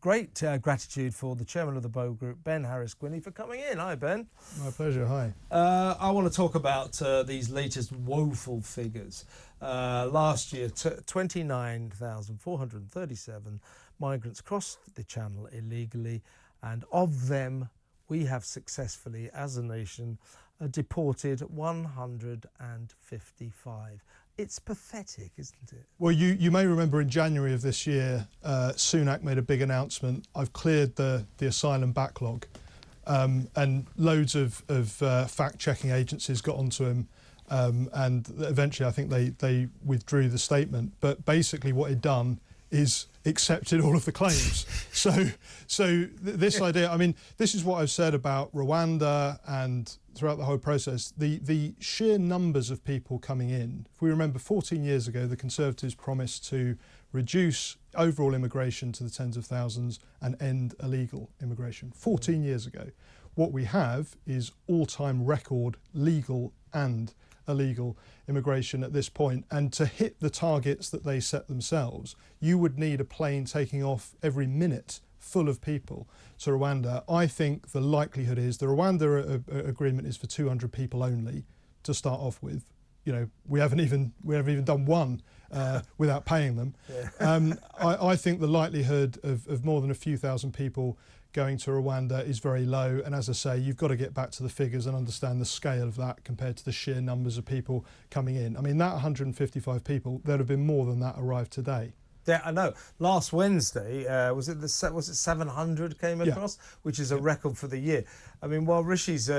great gratitude for the chairman of the Bow Group, Ben Harris-Quinney, for coming in. Hi, Ben. My pleasure, hi. I want to talk about these latest woeful figures. Last year, 29,437 migrants crossed the Channel illegally, and of them, we have successfully, as a nation, deported 155. It's pathetic, isn't it? Well, you may remember in January of this year, Sunak made a big announcement. I've cleared the asylum backlog, and loads of fact-checking agencies got onto him, and eventually I think they withdrew the statement. But basically what he'd done is accepted all of the claims. So this idea, I mean, this is what I've said about Rwanda and throughout the whole process, the sheer numbers of people coming in. If we remember 14 years ago, the Conservatives promised to reduce overall immigration to the tens of thousands and end illegal immigration. 14 years ago. What we have is all-time record legal and illegal immigration at this point, and to hit the targets that they set themselves, you would need a plane taking off every minute full of people to Rwanda. I think the likelihood is the Rwanda agreement is for 200 people only to start off with. You know, we haven't even done one without paying them. Yeah. I think the likelihood of more than a few thousand people going to Rwanda is very low, and as I say, you've got to get back to the figures and understand the scale of that compared to the sheer numbers of people coming in. I mean, that 155 people, there'd have been more than that arrived today. Yeah, I know. Last Wednesday, was it 700 came across, yeah, which is a record for the year. I mean, while Rishi's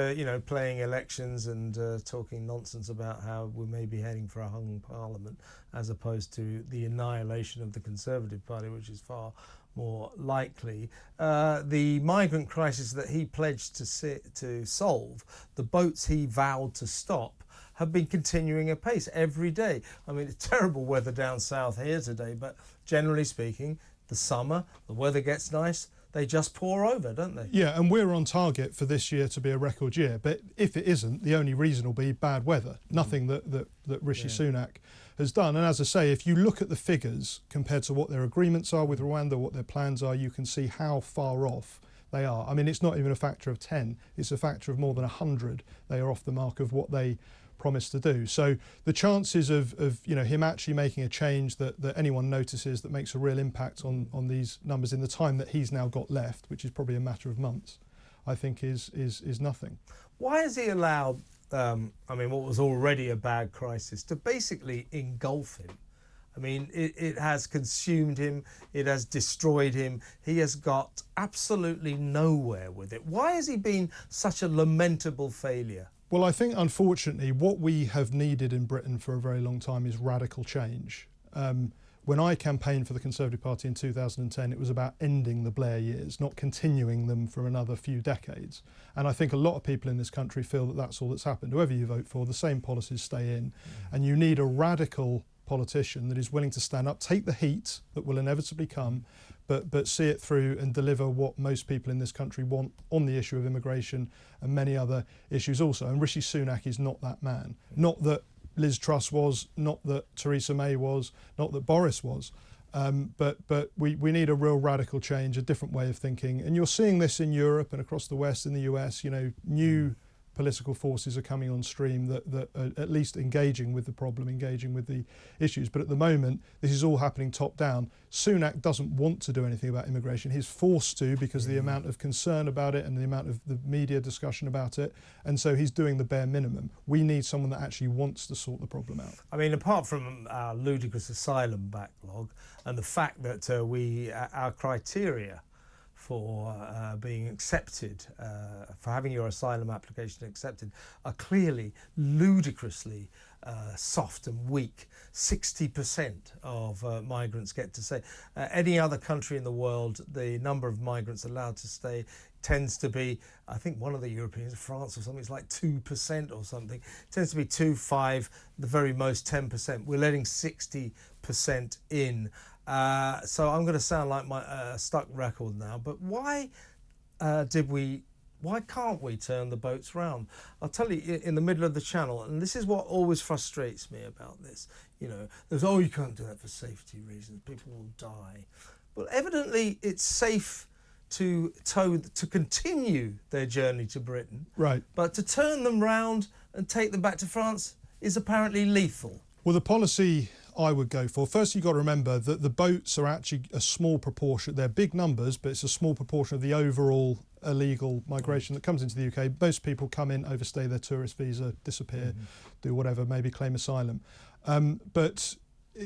playing elections and talking nonsense about how we may be heading for a hung parliament, as opposed to the annihilation of the Conservative Party, which is far more likely, the migrant crisis that he pledged to solve, the boats he vowed to stop, have been continuing apace every day. I mean, it's terrible weather down south here today, but generally speaking, the summer, the weather gets nice, they just pour over, don't they? Yeah, and we're on target for this year to be a record year. But if it isn't, the only reason will be bad weather, nothing that Rishi Sunak has done. And as I say, if you look at the figures compared to what their agreements are with Rwanda, what their plans are, you can see how far off they are. I mean, it's not even a factor of 10, it's a factor of more than 100. They are off the mark of what they promised to do. So the chances of him actually making a change that anyone notices that makes a real impact on these numbers in the time that he's now got left, which is probably a matter of months, I think is nothing. Why has he allowed what was already a bad crisis to basically engulf him? I mean, it has consumed him, it has destroyed him, he has got absolutely nowhere with it. Why has he been such a lamentable failure? Well, I think, unfortunately, what we have needed in Britain for a very long time is radical change. When I campaigned for the Conservative Party in 2010, it was about ending the Blair years, not continuing them for another few decades. And I think a lot of people in this country feel that that's all that's happened. Whoever you vote for, the same policies stay in. And you need a radical politician that is willing to stand up, take the heat that will inevitably come, but see it through and deliver what most people in this country want on the issue of immigration and many other issues also. And Rishi Sunak is not that man. Not that Liz Truss was, not that Theresa May was, not that Boris was. But we need a real radical change, a different way of thinking. And you're seeing this in Europe and across the West, in the US, new political forces are coming on stream that are at least engaging with the problem, engaging with the issues. But at the moment, this is all happening top down. Sunak doesn't want to do anything about immigration. He's forced to because of the amount of concern about it and the amount of the media discussion about it. And so he's doing the bare minimum. We need someone that actually wants to sort the problem out. I mean, apart from our ludicrous asylum backlog and the fact that our criteria for being accepted, for having your asylum application accepted, are clearly ludicrously soft and weak. 60% of migrants get to stay. Any other country in the world, the number of migrants allowed to stay tends to be, I think one of the Europeans, France or something, it's like 2% or something. It tends to be 2, 5, the very most 10%. We're letting 60% in. So I'm going to sound like my stuck record now, but why can't we turn the boats round? I'll tell you, in the middle of the channel, and this is what always frustrates me about this, there's, oh, you can't do that for safety reasons, people will die. Well, evidently it's safe to continue their journey to Britain. Right. But to turn them round and take them back to France is apparently lethal. Well, the policy I would go for, first you've got to remember that the boats are actually a small proportion. They're big numbers, but it's a small proportion of the overall illegal migration that comes into the UK. Most people come in, overstay their tourist visa, disappear, do whatever, maybe claim asylum. But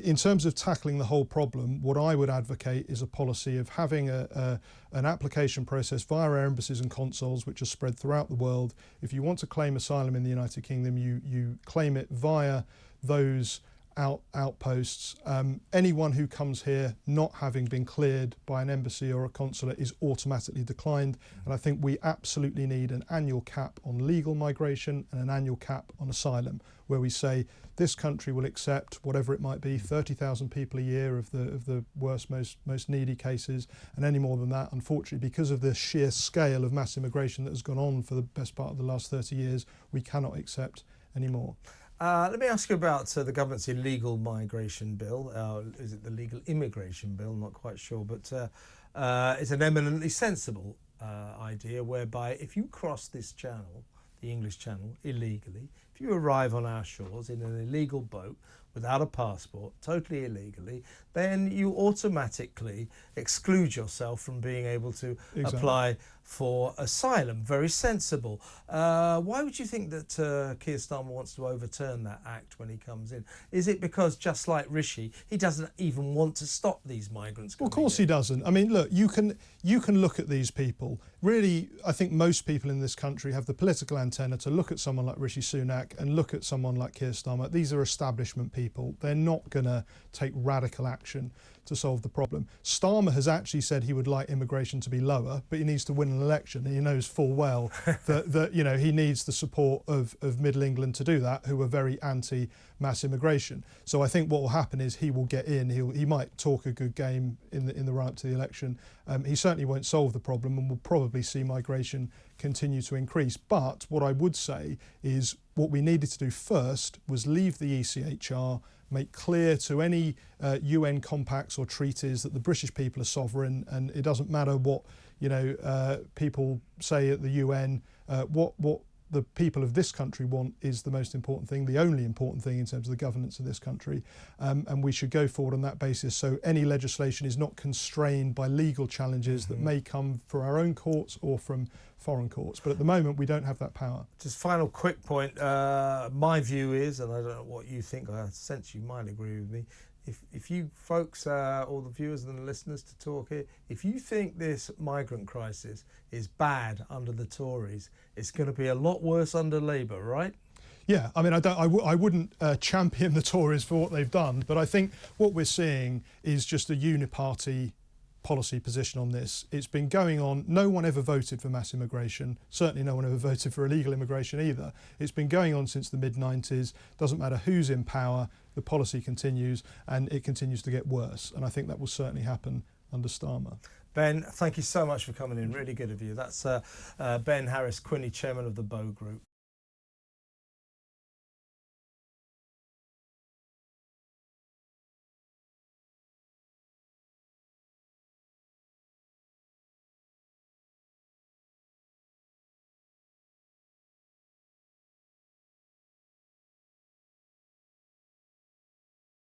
in terms of tackling the whole problem, what I would advocate is a policy of having an application process via our embassies and consuls, which are spread throughout the world. If you want to claim asylum in the United Kingdom, you claim it via those outposts. Anyone who comes here not having been cleared by an embassy or a consulate is automatically declined. And I think we absolutely need an annual cap on legal migration and an annual cap on asylum, where we say this country will accept whatever it might be, 30,000 people a year of the worst, most needy cases, and any more than that, unfortunately, because of the sheer scale of mass immigration that has gone on for the best part of the last 30 years, we cannot accept any more. Let me ask you about the government's illegal migration bill. Is it the legal immigration bill? I'm not quite sure, but it's an eminently sensible idea whereby if you cross this channel, the English Channel, illegally, if you arrive on our shores in an illegal boat without a passport, totally illegally, then you automatically exclude yourself from being able to apply for asylum. Very sensible. Why would you think that Keir Starmer wants to overturn that act when he comes in? Is it because, just like Rishi, he doesn't even want to stop these migrants coming in? Well, of course he doesn't. I mean, look, you can look at these people. Really, I think most people in this country have the political antenna to look at someone like Rishi Sunak and look at someone like Keir Starmer. These are establishment people. They're not going to take radical action to solve the problem. Starmer has actually said he would like immigration to be lower, but he needs to win an election, and he knows full well that you know, he needs the support of Middle England to do that, who are very anti-mass immigration. So I think what will happen is he will get in. He might talk a good game in the run up to the election. He certainly won't solve the problem, and we'll probably see migration continue to increase. But what I would say is what we needed to do first was leave the ECHR, make clear to any UN compacts or treaties that the British people are sovereign, and it doesn't matter what people say at the UN. What the people of this country want is the most important thing, the only important thing in terms of the governance of this country, and we should go forward on that basis. So any legislation is not constrained by legal challenges that may come from our own courts or from foreign courts. But at the moment, we don't have that power. Just final quick point. My view is, and I don't know what you think, I sense you might agree with me, if you folks, all the viewers and the listeners to talk here, if you think this migrant crisis is bad under the Tories, it's going to be a lot worse under Labour, right? Yeah, I mean, I wouldn't champion the Tories for what they've done, but I think what we're seeing is just a uniparty policy position on this. It's been going on. No one ever voted for mass immigration. Certainly no one ever voted for illegal immigration either. It's been going on since the mid-90s. Doesn't matter who's in power, the policy continues, and it continues to get worse. And I think that will certainly happen under Starmer. Ben, thank you so much for coming in. Really good of you. That's Ben Harris-Quinney, chairman of the Bow Group.